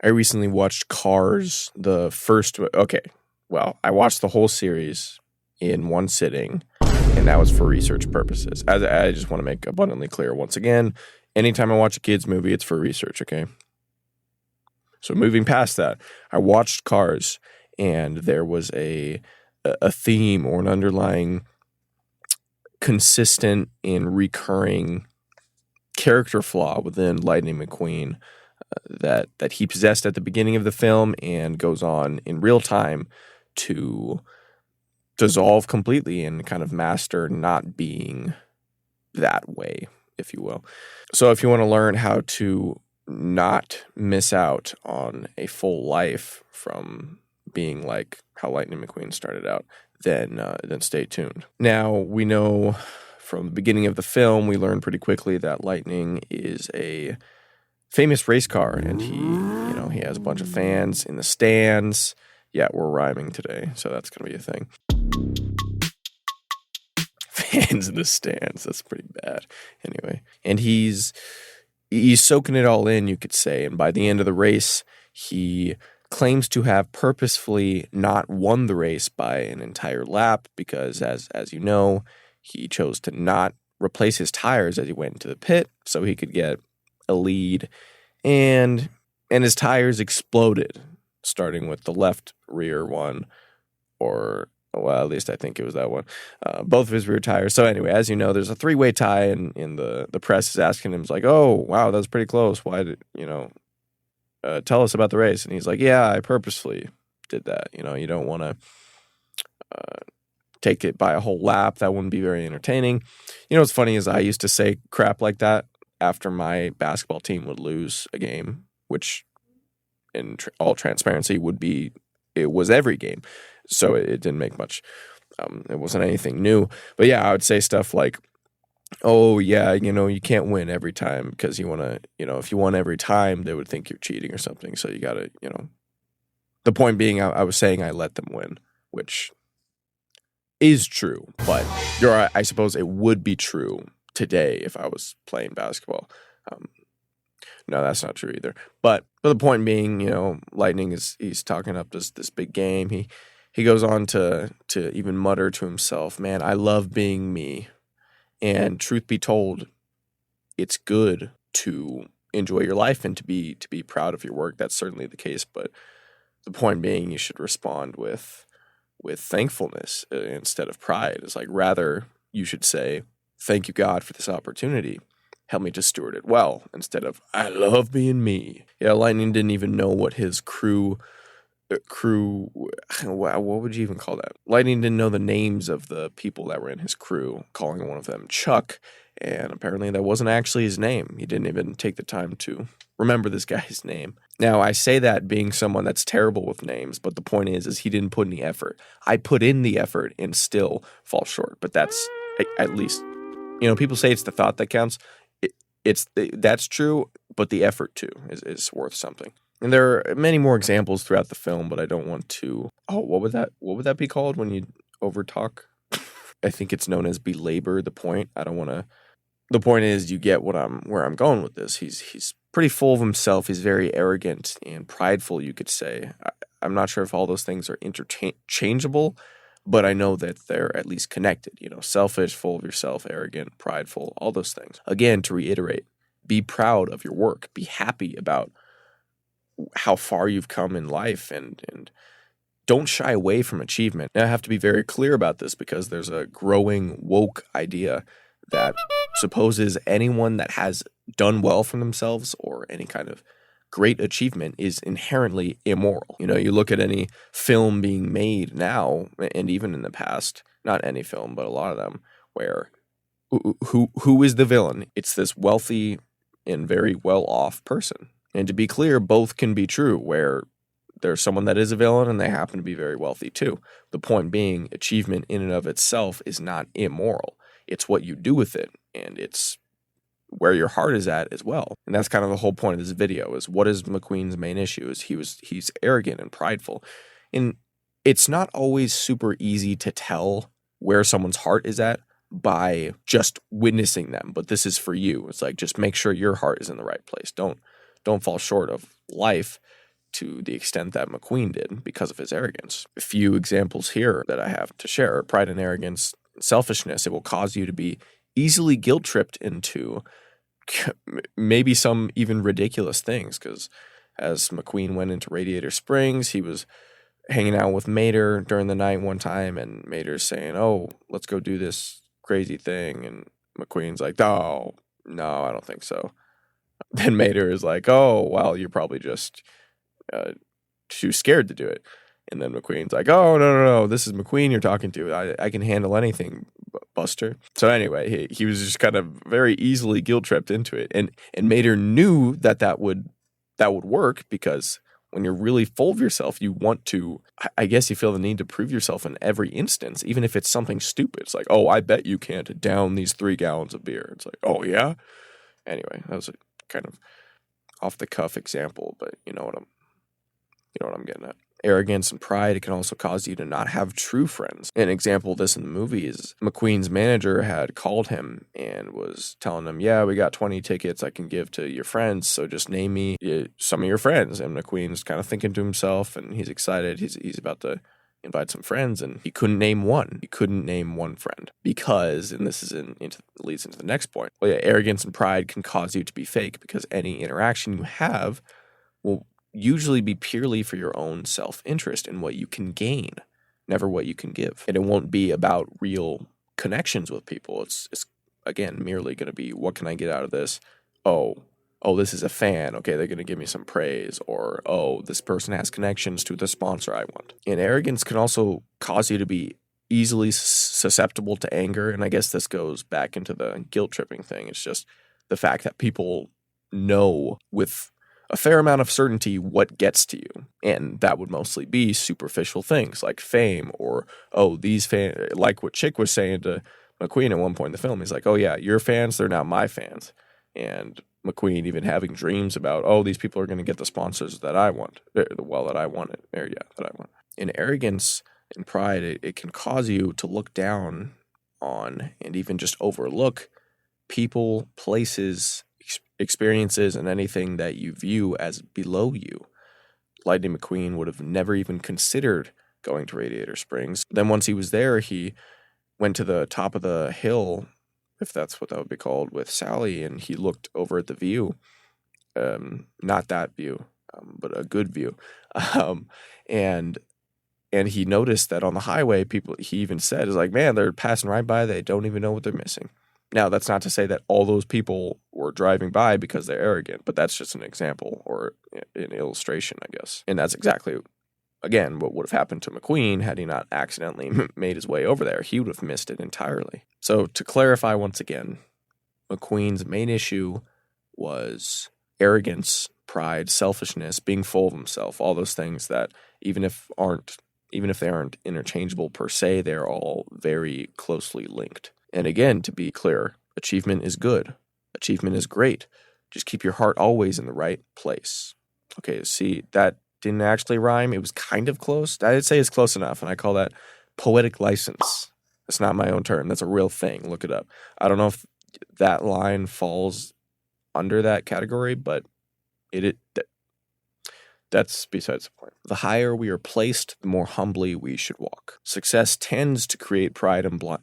I recently watched Cars, the first. Okay, well, I watched the whole series in one sitting, and that was for research purposes. I just want to make abundantly clear once again, anytime I watch a kid's movie, it's for research, okay? So moving past that, I watched Cars, and there was a theme or an underlying consistent and recurring character flaw within Lightning McQueen that he possessed at the beginning of the film and goes on in real time to dissolve completely and kind of master not being that way, if you will. So if you want to learn how to not miss out on a full life from being like how Lightning McQueen started out, then stay tuned. Now, we know from the beginning of the film, we learn pretty quickly that Lightning is a famous race car, and he has a bunch of fans in the stands. Yeah, we're rhyming today, so that's going to be a thing. Fans in the stands, that's pretty bad. Anyway, and he's soaking it all in, you could say, and by the end of the race, he claims to have purposefully not won the race by an entire lap because, as you know, he chose to not replace his tires as he went into the pit so he could get a lead, and his tires exploded, starting with the left rear one, or well, at least I think it was that one, both of his rear tires. So anyway, as you know, there's a three-way tie, and the press is asking him, like, oh, wow, that was pretty close. Why did, tell us about the race? And he's like, yeah, I purposefully did that. You don't want to take it by a whole lap. That wouldn't be very entertaining. What's funny is I used to say crap like that after my basketball team would lose a game, which in all transparency it was every game. So it didn't make much. It wasn't anything new. But yeah, I would say stuff like, oh, yeah, you can't win every time because you want to, if you won every time, they would think you're cheating or something. So you got to, the point being, I was saying I let them win, which is true. But I suppose it would be true today if I was playing basketball. No, that's not true either. But the point being, Lightning he's talking up this big game. He goes on to even mutter to himself, man, I love being me. And truth be told, it's good to enjoy your life and to be proud of your work. That's certainly the case. But the point being, you should respond with thankfulness instead of pride. It's like, rather you should say, thank you, God, for this opportunity. Help me to steward it well, instead of, I love being me. Yeah, Lightning didn't even know what his crew, what would you even call that? Lightning didn't know the names of the people that were in his crew, calling one of them Chuck, and apparently that wasn't actually his name. He didn't even take the time to remember this guy's name. Now, I say that being someone that's terrible with names, but the point is he didn't put any effort. I put in the effort and still fall short, but that's at least, people say it's the thought that counts. That's true, but the effort too is worth something. And there are many more examples throughout the film, but I don't want to. Oh, what would that be called when you overtalk? I think it's known as belabor the point. I don't want to. The point is, you get where I'm going with this. He's pretty full of himself. He's very arrogant and prideful, you could say. I'm not sure if all those things are interchangeable, but I know that they're at least connected. Selfish, full of yourself, arrogant, prideful, all those things. Again, to reiterate, be proud of your work. Be happy about how far you've come in life, and don't shy away from achievement. Now, I have to be very clear about this because there's a growing woke idea that supposes anyone that has done well for themselves or any kind of great achievement is inherently immoral. You look at any film being made now, and even in the past, not any film, but a lot of them, where who is the villain? It's this wealthy and very well-off person. And to be clear, both can be true, where there's someone that is a villain and they happen to be very wealthy too. The point being, achievement in and of itself is not immoral. It's what you do with it, and it's where your heart is at as well. And that's kind of the whole point of this video, is what is McQueen's main issue? Is he's arrogant and prideful. And it's not always super easy to tell where someone's heart is at by just witnessing them. But this is for you. It's like, just make sure your heart is in the right place. Don't fall short of life to the extent that McQueen did because of his arrogance. A few examples here that I have to share: pride and arrogance, selfishness. It will cause you to be easily guilt-tripped into maybe some even ridiculous things, because as McQueen went into Radiator Springs, he was hanging out with Mater during the night one time, and Mater's saying, "Oh, let's go do this crazy thing," and McQueen's like, "Oh, no, I don't think so." Then Mater is like, "Oh, well, you're probably just too scared to do it." And then McQueen's like, "Oh, no, this is McQueen you're talking to. I can handle anything, Buster." So anyway, he was just kind of very easily guilt-tripped into it. And Mater knew that would work, because when you're really full of yourself, you want to, I guess you feel the need to prove yourself in every instance, even if it's something stupid. It's like, "Oh, I bet you can't down these 3 gallons of beer." It's like, "Oh, yeah?" Anyway, that was a kind of off-the-cuff example, but you know what I'm getting at. Arrogance and pride, it can also cause you to not have true friends. An example of this in the movie is McQueen's manager had called him and was telling him, "Yeah, we got 20 tickets I can give to your friends, so just name me some of your friends." And McQueen's kind of thinking to himself, and he's excited. He's about to invite some friends, and he couldn't name one. He couldn't name one friend because, and this is leads into the next point. Well, yeah, arrogance and pride can cause you to be fake, because any interaction you have will usually be purely for your own self-interest and what you can gain, never what you can give. And it won't be about real connections with people. It's again, merely going to be, what can I get out of this? Oh, this is a fan. Okay, they're going to give me some praise. Or, oh, this person has connections to the sponsor I want. And arrogance can also cause you to be easily susceptible to anger. And I guess this goes back into the guilt-tripping thing. It's just the fact that people know with a fair amount of certainty what gets to you. And that would mostly be superficial things like fame, or, oh, these fans, like what Chick was saying to McQueen at one point in the film. He's like, "Oh yeah, your fans, they're not my fans." And McQueen even having dreams about, "Oh, these people are going to get the sponsors that I want, that I wanted, that I want." In arrogance and pride, it can cause you to look down on and even just overlook people, places, experiences, and anything that you view as below you. Lightning McQueen would have never even considered going to Radiator Springs. Then once he was there, he went to the top of the hill, if that's what that would be called, with Sally, and he looked over at the view. Not that view, but a good view. And he noticed that on the highway, people, he even said, is like, "Man, they're passing right by. They don't even know what they're missing." Now, that's not to say that all those people were driving by because they're arrogant, but that's just an example or an illustration, I guess. And that's exactly, again, what would have happened to McQueen had he not accidentally made his way over there. He would have missed it entirely. So to clarify once again, McQueen's main issue was arrogance, pride, selfishness, being full of himself, all those things that even if they aren't interchangeable per se, they're all very closely linked. And again, to be clear, achievement is good. Achievement is great. Just keep your heart always in the right place. Okay, see, that didn't actually rhyme. It was kind of close. I'd say it's close enough, and I call that poetic license. That's not my own term. That's a real thing. Look it up. I don't know if that line falls under that category, but that's besides the point. The higher we are placed, the more humbly we should walk. Success tends to create pride and blind.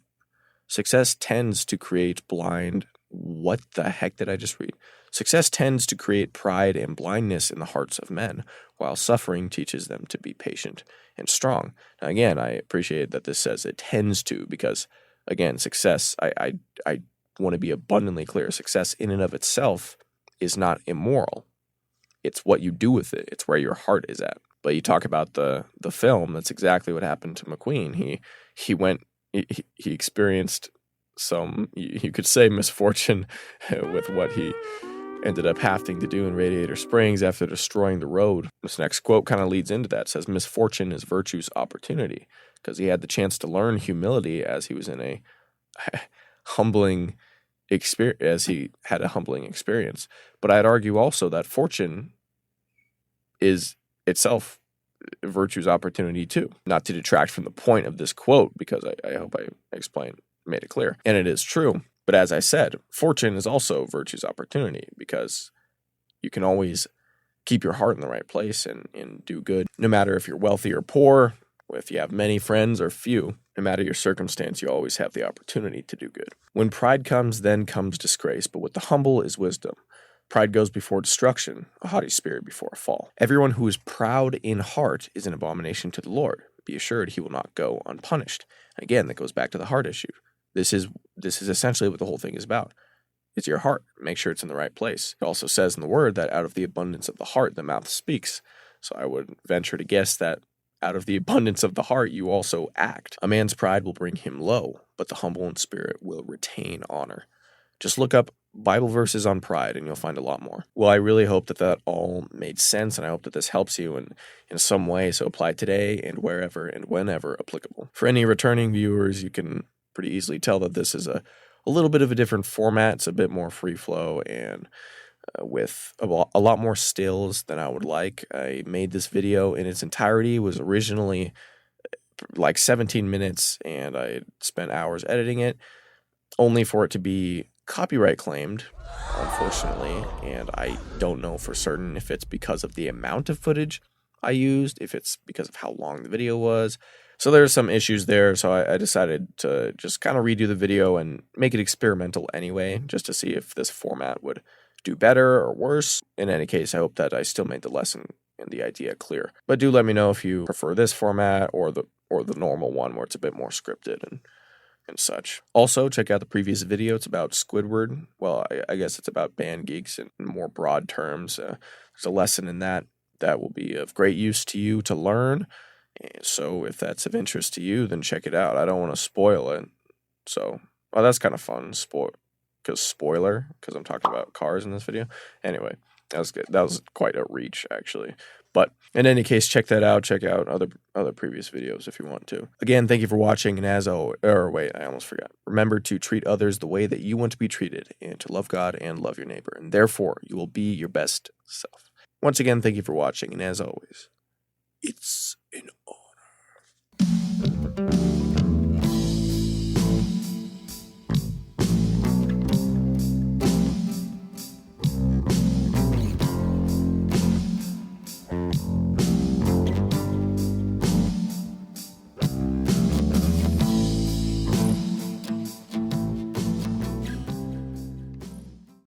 Success tends to create blind. What the heck did I just read? Success tends to create pride and blindness in the hearts of men, while suffering teaches them to be patient and strong. Now, again, I appreciate that this says it tends to, because, again, success, I want to be abundantly clear. Success in and of itself is not immoral. It's what you do with it. It's where your heart is at. But you talk about the film, that's exactly what happened to McQueen. He experienced some, you could say, misfortune with what he ended up having to do in Radiator Springs after destroying the road. This next quote kind of leads into that. It says, "Misfortune is virtue's opportunity," because he had the chance to learn humility as he was in a humbling experience. But I'd argue also that fortune is itself virtue's opportunity too. Not to detract from the point of this quote, because I hope I made it clear. And it is true. But as I said, fortune is also virtue's opportunity, because you can always keep your heart in the right place and do good. No matter if you're wealthy or poor, if you have many friends or few, no matter your circumstance, you always have the opportunity to do good. When pride comes, then comes disgrace, but with the humble is wisdom. Pride goes before destruction, a haughty spirit before a fall. Everyone who is proud in heart is an abomination to the Lord. Be assured he will not go unpunished. Again, that goes back to the heart issue. This is essentially what the whole thing is about. It's your heart. Make sure it's in the right place. It also says in the word that out of the abundance of the heart, the mouth speaks. So I would venture to guess that out of the abundance of the heart, you also act. A man's pride will bring him low, but the humble in spirit will retain honor. Just look up Bible verses on pride and you'll find a lot more. Well, I really hope that all made sense, and I hope that this helps you in some way. So apply today and wherever and whenever applicable. For any returning viewers, you can pretty easily tell that this is a little bit of a different format. It's a bit more free flow and with a lot more stills than I would like. I made this video in its entirety. It was originally like 17 minutes, and I spent hours editing it, only for it to be copyright claimed, unfortunately. And I don't know for certain if it's because of the amount of footage I used, if it's because of how long the video was. So there's some issues there, so I decided to just kind of redo the video and make it experimental anyway, just to see if this format would do better or worse. In any case, I hope that I still made the lesson and the idea clear. But do let me know if you prefer this format or the normal one where it's a bit more scripted and such. Also, check out the previous video. It's about Squidward. Well, I guess it's about band geeks in more broad terms. There's a lesson in that will be of great use to you to learn. And so if that's of interest to you, then check it out. I don't want to spoil it. So, that's kind of fun. Spoiler, because I'm talking about cars in this video. Anyway, that was good. That was quite a reach, actually. But in any case, check that out. Check out other previous videos if you want to. Again, thank you for watching. And I almost forgot. Remember to treat others the way that you want to be treated, and to love God and love your neighbor. And therefore, you will be your best self. Once again, thank you for watching. And as always, it's an honor.